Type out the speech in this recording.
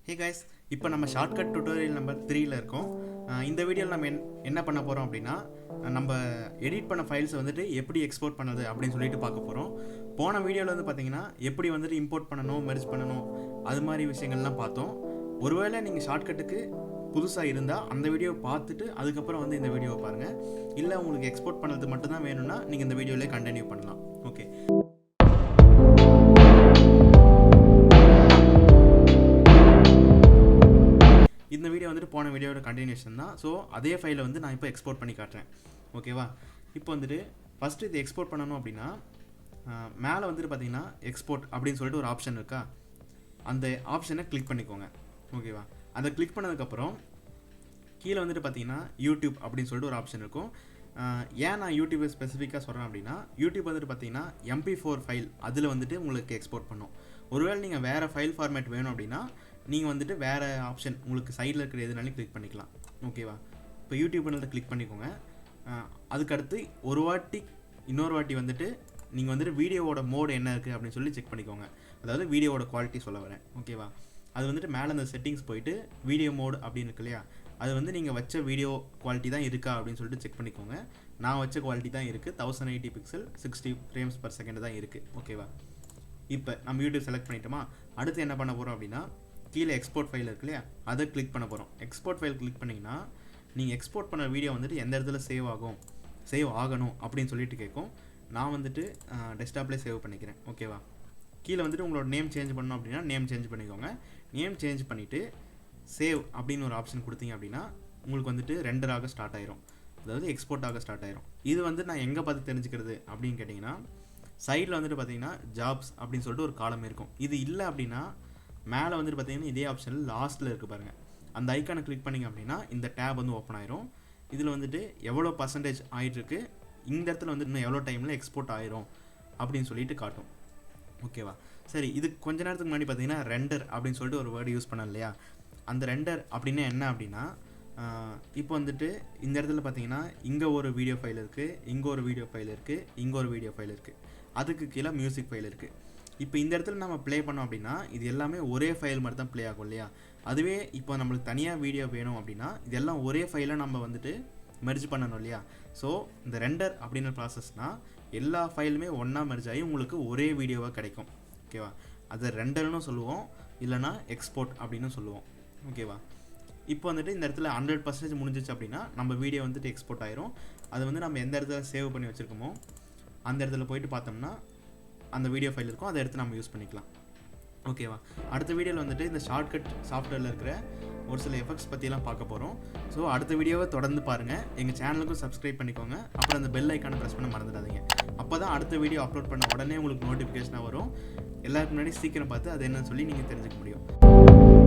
Hey guys, இப்போ நம்ம shortcut tutorial number 3ல இருக்கோம். இந்த வீடியோவில் நம்ம என்ன பண்ண போகிறோம் அப்படின்னா, நம்ம எடிட் பண்ண ஃபைல்ஸை வந்துட்டு எப்படி எக்ஸ்போர்ட் பண்ணுறது அப்படின்னு சொல்லிட்டு பார்க்க போகிறோம். போன வீடியோவில் வந்து பார்த்தீங்கன்னா எப்படி வந்துட்டு இம்போர்ட் பண்ணணும், மெர்ஜ் பண்ணணும், அது மாதிரி விஷயங்கள்லாம் பார்த்தோம். ஒருவேளை நீங்கள் ஷார்ட்கட்டுக்கு புதுசாக இருந்தால் அந்த வீடியோவை பார்த்துட்டு அதுக்கப்புறம் வந்து இந்த வீடியோவை பாருங்கள். இல்லை உங்களுக்கு எக்ஸ்போர்ட் பண்ணுறது மட்டும்தான் வேணும்னா நீங்கள் இந்த வீடியோவிலே கண்டினியூ பண்ணலாம். ஓகே, இந்த வீடியோ வந்துட்டு போன வீடியோட கண்டினியூஷன் தான். ஸோ அதே ஃபைலை வந்து நான் இப்போ எக்ஸ்போர்ட் பண்ணி காட்டுறேன். ஓகேவா? இப்போ வந்துட்டு ஃபஸ்ட்டு இது எக்ஸ்போர்ட் பண்ணணும் அப்படின்னா மேலே வந்துட்டு பார்த்தீங்கன்னா எக்ஸ்போர்ட் அப்படின்னு சொல்லிட்டு ஒரு ஆப்ஷன் இருக்கா, அந்த ஆப்ஷனை கிளிக் பண்ணிக்கோங்க. ஓகேவா? அதை கிளிக் பண்ணதுக்கப்புறம் கீழே வந்துட்டு பார்த்தீங்கன்னா யூடியூப் அப்படின்னு சொல்லிட்டு ஒரு ஆப்ஷன் இருக்கும். ஏன் நான் யூடியூப்பை ஸ்பெசிஃபிக்காக சொல்கிறேன் அப்படின்னா, யூடியூப் வந்துட்டு பார்த்தீங்கன்னா MP4 ஃபைல் அதில் வந்துட்டு உங்களுக்கு எக்ஸ்போர்ட் பண்ணும். ஒருவேளை நீங்கள் வேறு ஃபைல் ஃபார்மேட் வேணும் அப்படின்னா நீங்கள் வந்துட்டு வேறு ஆப்ஷன் உங்களுக்கு சைடில் இருக்கிற எதுனாலும் கிளிக் பண்ணிக்கலாம். ஓகேவா? இப்போ யூடியூப்ன்றதை கிளிக் பண்ணிக்கோங்க. அதுக்கடுத்து இன்னொரு வாட்டி வந்துட்டு நீங்கள் வந்துட்டு வீடியோவோட மோடு என்ன இருக்குது அப்படின்னு சொல்லி செக் பண்ணிக்கோங்க. அதாவது வீடியோவோட குவாலிட்டி சொல்ல வரேன். ஓகேவா? அது வந்துட்டு மேலே அந்த செட்டிங்ஸ் போயிட்டு வீடியோ மோடு அப்படின்னு இருக்கு இல்லையா, அது வந்து நீங்கள் வச்ச வீடியோ குவாலிட்டி தான் இருக்கா அப்படின்னு சொல்லிட்டு செக் பண்ணிக்கோங்க. நான் வச்ச குவாலிட்டி தான் இருக்குது. 1080 பிக்சல் 60 frames per second தான் இருக்குது. ஓகேவா? இப்போ நம்ம யூடியூப் செலக்ட் பண்ணிட்டோமா, அடுத்து என்ன பண்ண போகிறோம் அப்படின்னா கீழே எக்ஸ்போர்ட் ஃபைல் இருக்கு இல்லையா, அதை கிளிக் பண்ண போகிறோம். எக்ஸ்போர்ட் ஃபைல் கிளிக் பண்ணிங்கன்னா நீங்கள் எக்ஸ்போர்ட் பண்ண வீடியோ வந்துட்டு எந்த இடத்துல சேவ் ஆகணும் அப்படின்னு சொல்லிட்டு கேட்கும். நான் வந்துட்டு டெஸ்க்டாப்லேயே சேவ் பண்ணிக்கிறேன். ஓகேவா? கீழே வந்துட்டு உங்களோட நேம் சேஞ்ச் பண்ணணும் அப்படின்னா நேம் சேஞ்ச் பண்ணிக்கோங்க. நேம் சேஞ்ச் பண்ணிவிட்டு சேவ் அப்படின்னு ஒரு ஆப்ஷன் கொடுத்தீங்க அப்படின்னா உங்களுக்கு வந்துட்டு ரெண்டர் ஆக ஸ்டார்ட் ஆயிரும், அதாவது எக்ஸ்போர்ட் ஆக ஸ்டார்ட் ஆயிரும். இது வந்து நான் எங்கே பார்த்து தெரிஞ்சுக்கிறது அப்படின்னு கேட்டிங்கன்னா, சைடில் வந்துட்டு பார்த்தீங்கன்னா ஜாப்ஸ் அப்படின்னு சொல்லிட்டு ஒரு காலம் இருக்கும். இது இல்லை அப்படின்னா மேலே வந்துட்டு பார்த்தீங்கன்னா இதே ஆப்ஷனில் லாஸ்ட்டில் இருக்குது பாருங்கள், அந்த ஐக்கானை கிளிக் பண்ணிங்க அப்படின்னா இந்த டேப் வந்து ஓப்பன் ஆயிரும். இதில் வந்துட்டு எவ்வளோ பர்சன்டேஜ் ஆகிட்டுருக்கு, இந்த இடத்துல வந்து இன்னும் எவ்வளோ டைமில் எக்ஸ்போர்ட் ஆயிரும் அப்படின்னு சொல்லிட்டு காட்டும். ஓகேவா? சரி, இது கொஞ்ச நேரத்துக்கு முன்னாடி பார்த்தீங்கன்னா ரெண்டர் அப்படின்னு சொல்லிட்டு ஒரு வேர்டு யூஸ் பண்ண இல்லையா, அந்த ரெண்டர் அப்படின்னா என்ன அப்படின்னா, இப்போ வந்துட்டு இந்த இடத்துல பார்த்தீங்கன்னா இங்கே ஒரு வீடியோ ஃபைல் இருக்குது, இங்கே ஒரு வீடியோ ஃபைல் இருக்குது, இங்கே ஒரு வீடியோ ஃபைல் இருக்குது, அதுக்கு கீழே மியூசிக் ஃபைல் இருக்குது. இப்போ இந்த இடத்துல நம்ம ப்ளே பண்ணோம் அப்படின்னா இது எல்லாமே ஒரே ஃபைல் மாதிரி தான் ப்ளே ஆகும் இல்லையா. அதுவே இப்போ நம்மளுக்கு தனியாக வீடியோ வேணும் அப்படின்னா இதெல்லாம் ஒரே ஃபைலை நம்ம வந்துட்டு மெர்ஜ் பண்ணணும் இல்லையா. ஸோ இந்த ரெண்டர் அப்படின்ற ப்ராசஸ்னால் எல்லா ஃபைலுமே ஒன்றா மெர்ஜ் ஆகி உங்களுக்கு ஒரே வீடியோவாக கிடைக்கும். ஓகேவா? அதை ரெண்டர்னு சொல்லுவோம், இல்லைனா எக்ஸ்போர்ட் அப்படின்னு சொல்லுவோம். ஓகேவா? இப்போ வந்துட்டு இந்த இடத்துல 100% முடிஞ்சிச்சு அப்படின்னா நம்ம வீடியோ வந்துட்டு எக்ஸ்போர்ட் ஆயிரும். அது வந்து நம்ம எந்த இடத்துல சேவ் பண்ணி வச்சுருக்கோமோ அந்த இடத்துல போயிட்டு பார்த்தோம்னா அந்த வீடியோ ஃபைல் இருக்கும், அதை எடுத்து நம்ம யூஸ் பண்ணிக்கலாம். ஓகேவா? அடுத்த வீடியோவில் வந்துட்டு இந்த ஷார்ட்கட் சாஃப்ட்வேரில் இருக்கிற ஒரு சில எஃபெக்ட்ஸ் பற்றிலாம் பார்க்க போகிறோம். ஸோ அடுத்த வீடியோவை தொடர்ந்து பாருங்கள். எங்கள் சேனலுக்கும் சப்ஸ்கிரைப் பண்ணிக்கோங்க. அப்புறம் அந்த பெல் ஐக்கானை ப்ரெஸ் பண்ண மறந்துடாதீங்க. அப்போ தான் அடுத்த வீடியோ அப்லோட் பண்ண உடனே உங்களுக்கு நோட்டிஃபிகேஷனாக வரும். எல்லாருக்கும் முன்னாடி சீக்கிரம் பார்த்து அது என்னன்னு சொல்லி நீங்கள் தெரிஞ்சுக்க முடியும்.